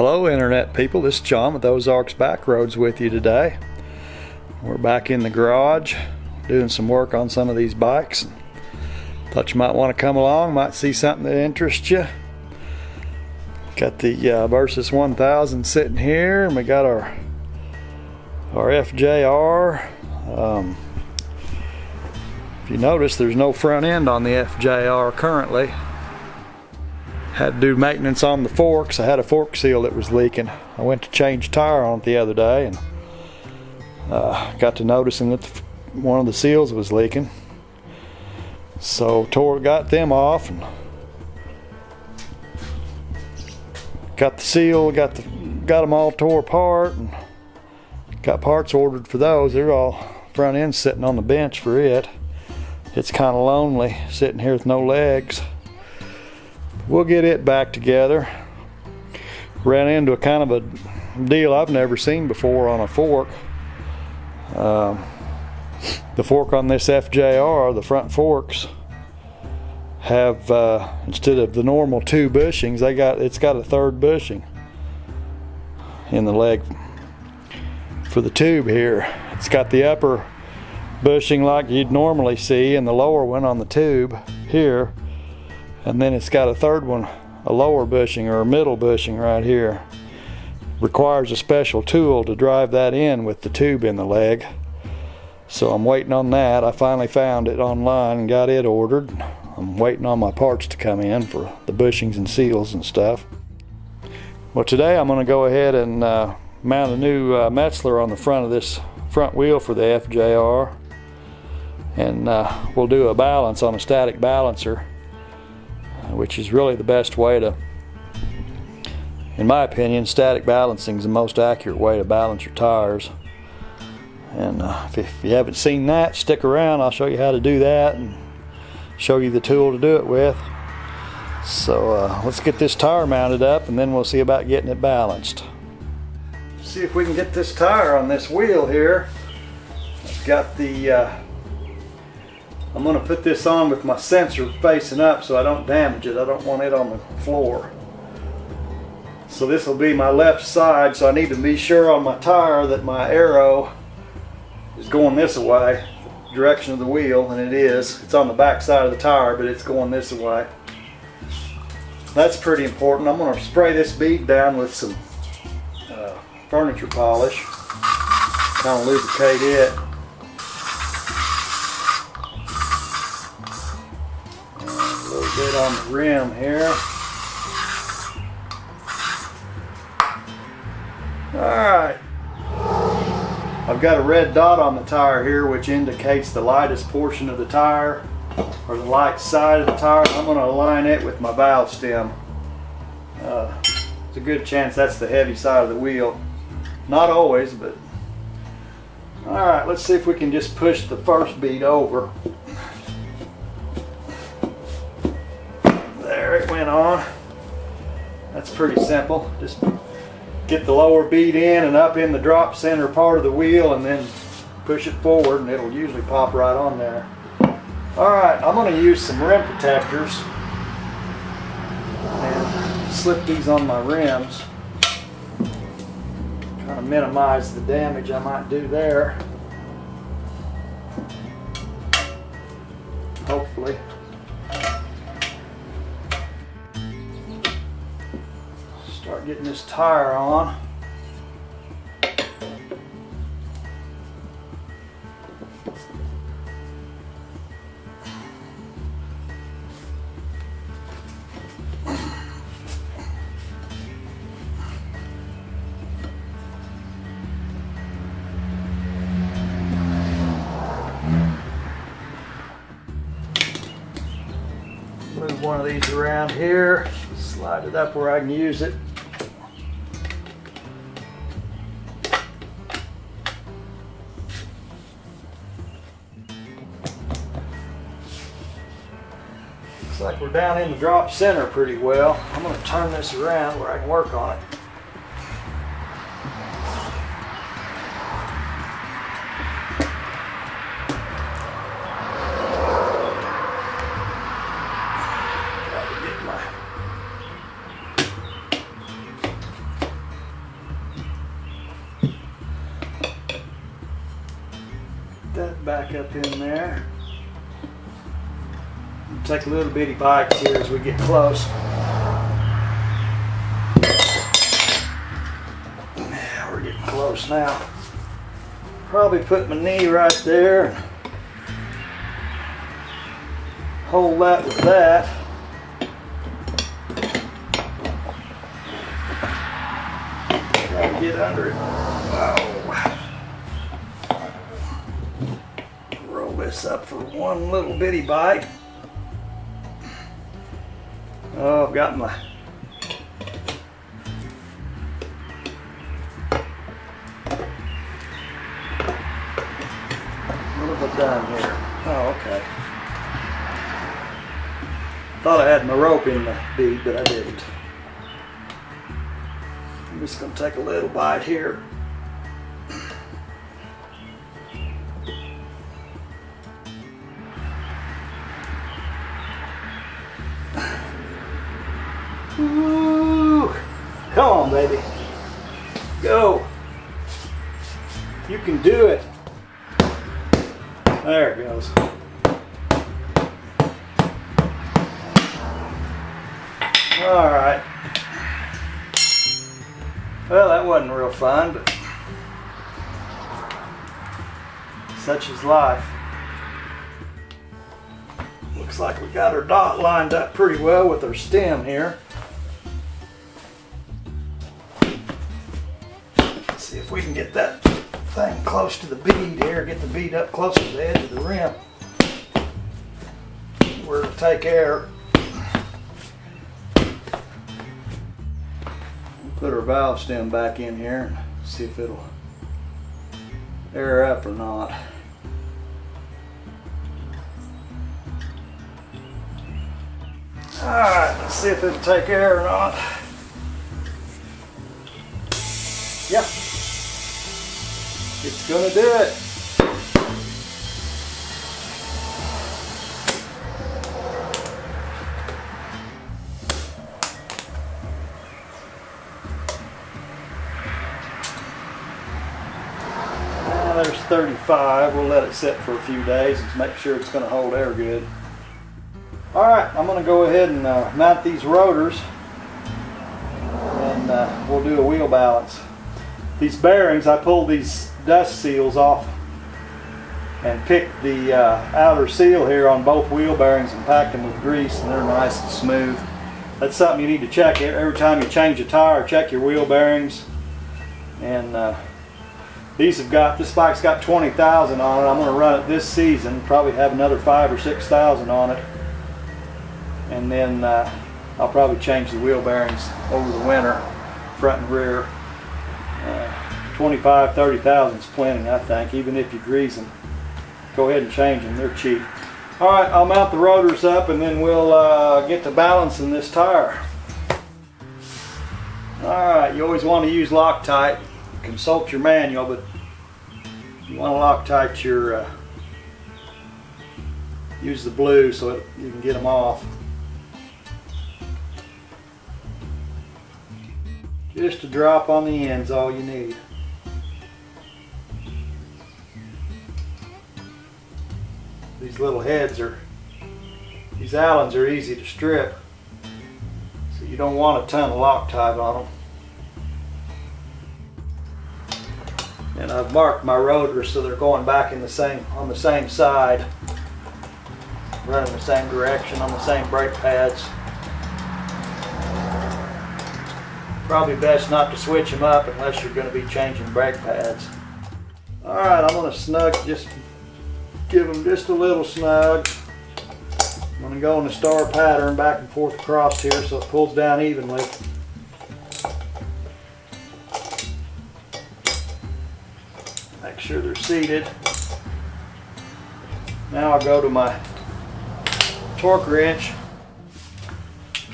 Hello Internet people, this is John with Ozarks Backroads with you today. We're back in the garage doing some work on some of these bikes. Thought you might want to come along, might see something that interests you. Got the Versys 1000 sitting here, and we got our FJR. If you notice, there's no front end on the FJR currently. Had to do maintenance on the forks. I had a fork seal that was leaking. I went to change tire on it the other day and got to noticing that one of the seals was leaking. So got them off and got the seal, got them all tore apart, and got parts ordered for those. They're all front end sitting on the bench for it. It's kind of lonely sitting here with no legs. We'll get it back together. Ran into a kind of a deal I've never seen before on a fork. The fork on this FJR, the front forks, have instead of the normal 2 bushings, it's got a 3rd bushing in the leg for the tube here. It's got the upper bushing like you'd normally see, and the lower one on the tube here. And then it's got a 3rd one, a lower bushing or a middle bushing right here. Requires a special tool to drive that in with the tube in the leg. So I'm waiting on that. I finally found it online and got it ordered. I'm waiting on my parts to come in for the bushings and seals and stuff. Well, today I'm going to go ahead and mount a new Metzler on the front of this front wheel for the FJR. And we'll do a balance on a static balancer, which is really the best way to, in my opinion, static balancing is the most accurate way to balance your tires. And if you haven't seen that, stick around. I'll show you how to do that and show you the tool to do it with. So let's get this tire mounted up, and then we'll see about getting it balanced. See if we can get this tire on this wheel here. I've got the I'm going to put this on with my sensor facing up so I don't damage it. I don't want it on the floor. So this will be my left side, so I need to be sure on my tire that my arrow is going this way, direction of the wheel, and it is. It's on the back side of the tire, but it's going this way. That's pretty important. I'm going to spray this bead down with some furniture polish, kind of lubricate it. Bit on the rim here. Alright, I've got a red dot on the tire here which indicates the lightest portion of the tire, or the light side of the tire. I'm going to align it with my valve stem. There's a good chance that's the heavy side of the wheel. Not always, but alright, let's see if we can just push the first bead over. There it went on. That's pretty simple. Just get the lower bead in and up in the drop center part of the wheel, and then push it forward, and it'll usually pop right on there. Alright, I'm going to use some rim protectors and slip these on my rims. Kind of minimize the damage I might do there. Hopefully. Start getting this tire on. Move one of these around here, slide it up where I can use it. Looks like we're down in the drop center pretty well. I'm going to turn this around where I can work on it. back up in there. Take little bitty bites here as we get close. Yeah, we're getting close now. Probably put my knee right there and hold that with that. Try to get under it. Oh. Roll this up for one little bitty bite. Oh, I've got my what have I done here? Oh, okay. Thought I had my rope in the bead, but I didn't. I'm just going to take a little bite here. Ooh, come on, baby. Go. You can do it. There it goes. All right. Well, that wasn't real fun, but such is life. Looks like we got our dot lined up pretty well with our stem here. Let's see if we can get that thing close to the bead here, get the bead up close to the edge of the rim where it'll take air. Put our valve stem back in here and see if it'll air up or not. Alright, let's see if it'll take air or not. Yep. It's gonna do it. There's 35. We'll let it sit for a few days and make sure it's going to hold air good. Alright, I'm going to go ahead and mount these rotors and we'll do a wheel balance. These bearings, I pulled these dust seals off and picked the outer seal here on both wheel bearings and packed them with grease, and they're nice and smooth. That's something you need to check every time you change a tire. Check your wheel bearings. And these have got, this bike's got 20,000 on it. I'm going to run it this season, probably have another 5,000 or 6,000 on it. And then I'll probably change the wheel bearings over the winter, front and rear. 25,000, 30,000 is plenty, I think, even if you grease them. Go ahead and change them, they're cheap. Alright, I'll mount the rotors up and then we'll get to balancing this tire. Alright, you always want to use Loctite. Consult your manual, but you want to Loctite your use the blue so you can get them off. Just a drop on the ends, all you need. These little heads these Allens are easy to strip, so you don't want a ton of Loctite on them. And I've marked my rotors so they're going back in on the same side, running the same direction on the same brake pads. Probably best not to switch them up unless you're going to be changing brake pads. Alright, I'm going to just give them just a little snug. I'm going to go in the star pattern back and forth across here so it pulls down evenly. Make sure they're seated. Now I'll go to my torque wrench.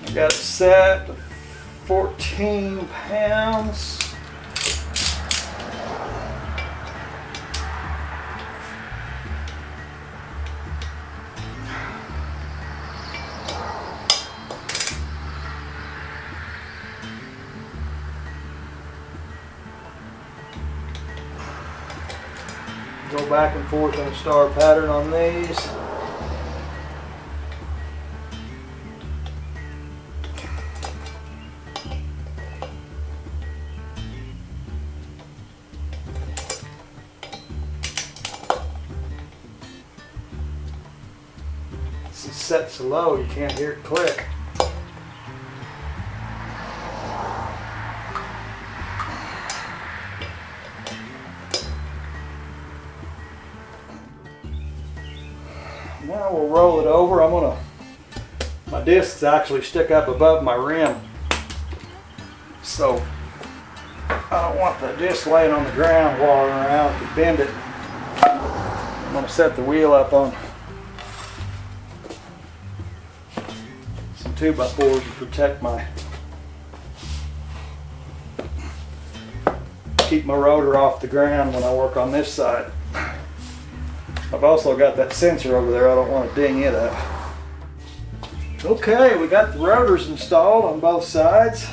I got it set to 14 pounds. Go back and forth in a star pattern on these. This is set so low you can't hear it click. Now we'll roll it over. My discs actually stick up above my rim, so I don't want the disc laying on the ground walking around to bend it. I'm going to set the wheel up on some 2x4s to protect keep my rotor off the ground when I work on this side. I've also got that sensor over there. I don't want to ding it up. Okay, we got the rotors installed on both sides.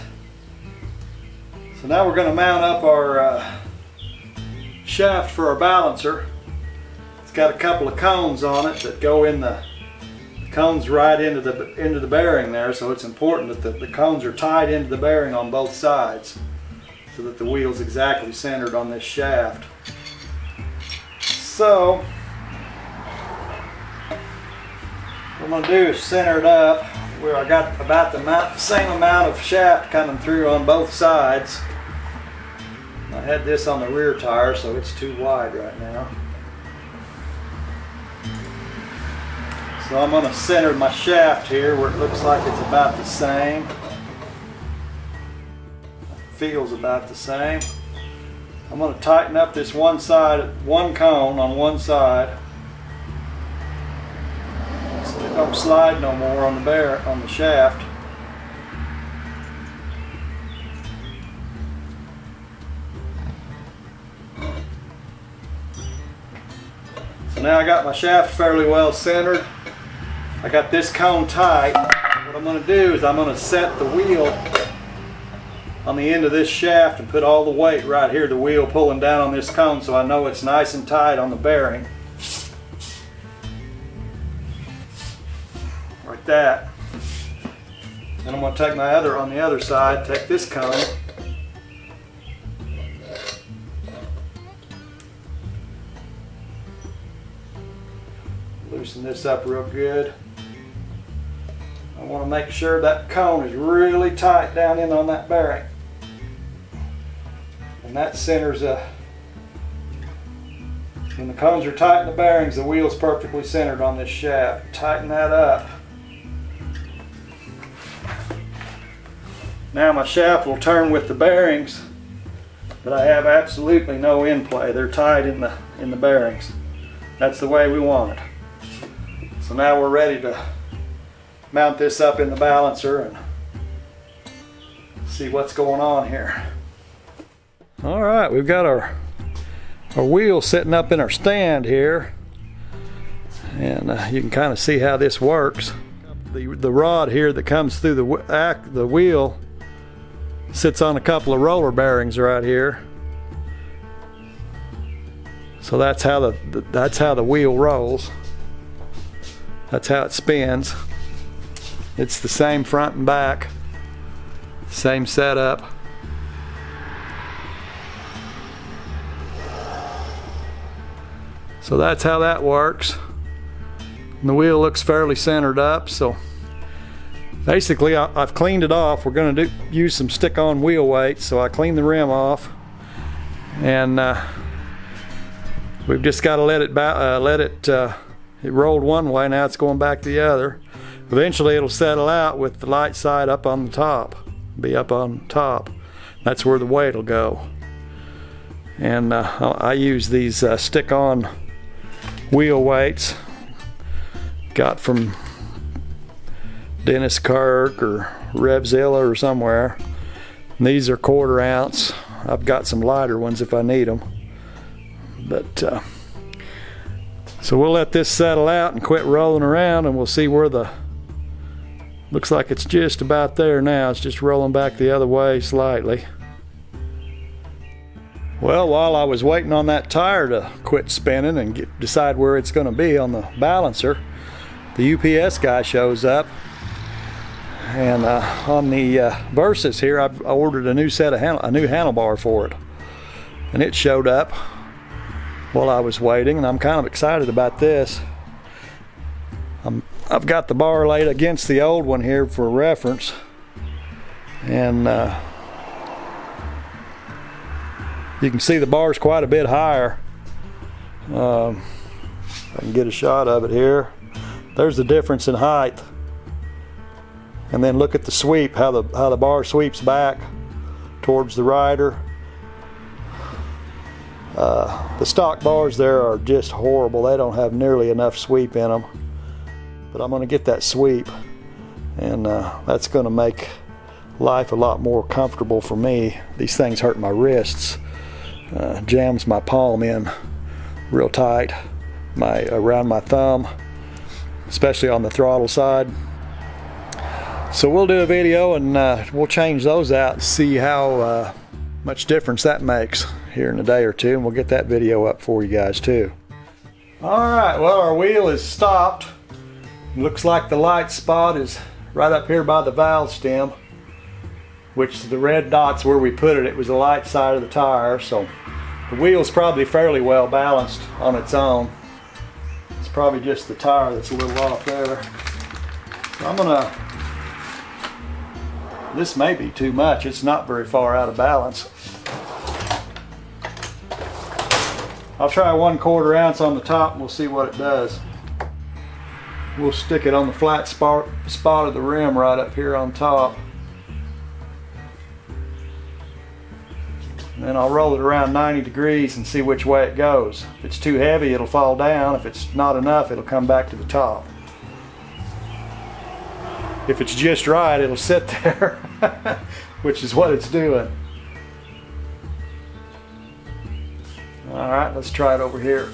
So now we're going to mount up our shaft for our balancer. It's got a couple of cones on it that go in the cones right into the bearing there, so it's important that the cones are tied into the bearing on both sides so that the wheel's exactly centered on this shaft. So what I'm going to do is center it up where I got about the same amount of shaft coming through on both sides. I had this on the rear tire, so it's too wide right now. So I'm going to center my shaft here where it looks like it's about the same. Feels about the same. I'm going to tighten up this one cone on one side, so it don't slide no more on the shaft. So now I got my shaft fairly well centered. I got this cone tight. What I'm going to do is I'm going to set the wheel on the end of this shaft and put all the weight right here, the wheel pulling down on this cone, so I know it's nice and tight on the bearing. Like that. Then I'm going to take on the other side, take this cone, loosen this up real good. I want to make sure that cone is really tight down in on that bearing. And that centers when the cones are tight in the bearings, the wheel's perfectly centered on this shaft. Tighten that up. Now my shaft will turn with the bearings, but I have absolutely no end play. They're tied in the bearings. That's the way we want it. So now we're ready to mount this up in the balancer and see what's going on here. All right, we've got our wheel sitting up in our stand here, and you can kind of see how this works. The rod here that comes through the wheel sits on a couple of roller bearings right here. So that's how the wheel rolls. That's how it spins. It's the same front and back, same setup. So that's how that works. And the wheel looks fairly centered up. So basically I've cleaned it off. We're going to use some stick-on wheel weights. So I cleaned the rim off, and we've just got to let it it rolled one way, now it's going back the other. Eventually it'll settle out with the light side up on the top, be up on top. That's where the weight will go. And I use these stick-on wheel weights, got from Dennis Kirk or Revzilla or somewhere. And these are 1/4 ounce. I've got some lighter ones if I need them. But so we'll let this settle out and quit rolling around, and we'll see where looks like it's just about there now. It's just rolling back the other way slightly. Well, while I was waiting on that tire to quit spinning and decide where it's going to be on the balancer, the UPS guy shows up. And on the Versys here, I ordered a new set of a new handlebar for it, and it showed up while I was waiting, and I'm kind of excited about this. I've got the bar laid against the old one here for reference, and you can see the bar's quite a bit higher. I can get a shot of it here. There's the difference in height. And then look at the sweep, how the bar sweeps back towards the rider. The stock bars there are just horrible. They don't have nearly enough sweep in them. But I'm going to get that sweep, and that's going to make life a lot more comfortable for me. These things hurt my wrists. Jams my palm in real tight, around my thumb, especially on the throttle side. So we'll do a video and we'll change those out, see how much difference that makes here in a day or two, and we'll get that video up for you guys too. Alright, well, our wheel is stopped. Looks like the light spot is right up here by the valve stem, which the red dot's where we put it. It was the light side of the tire, so the wheel's probably fairly well balanced on its own. It's probably just the tire that's a little off there. So I'm gonna, this may be too much. It's not very far out of balance. I'll try 1/4 ounce on the top and we'll see what it does. We'll stick it on the flat spot of the rim right up here on top. And then I'll roll it around 90 degrees and see which way it goes. If it's too heavy, it'll fall down. If it's not enough, it'll come back to the top. If it's just right, it'll sit there, which is what it's doing. All right, let's try it over here.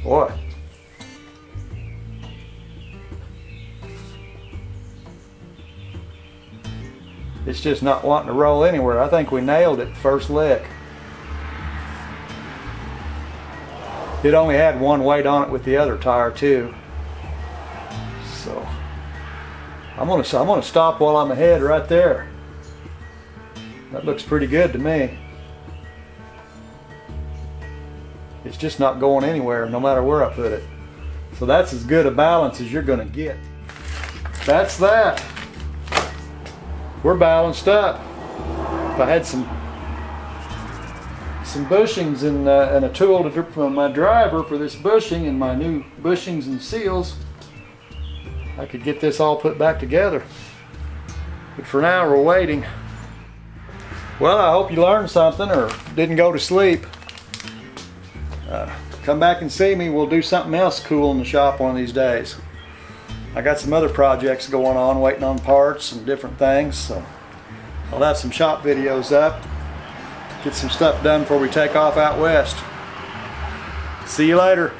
Boy. It's just not wanting to roll anywhere. I think we nailed it first lick. It only had one weight on it with the other tire too. So I'm gonna stop while I'm ahead right there. That looks pretty good to me. It's just not going anywhere no matter where I put it. So that's as good a balance as you're gonna get. That's that. We're balanced up. If I had some bushings and a tool for my driver for this bushing and my new bushings and seals, I could get this all put back together. But for now, we're waiting. Well, I hope you learned something or didn't go to sleep. Come back and see me. We'll do something else cool in the shop one of these days. I got some other projects going on, waiting on parts and different things, so I'll have some shop videos up. Get some stuff done before we take off out west. See you later.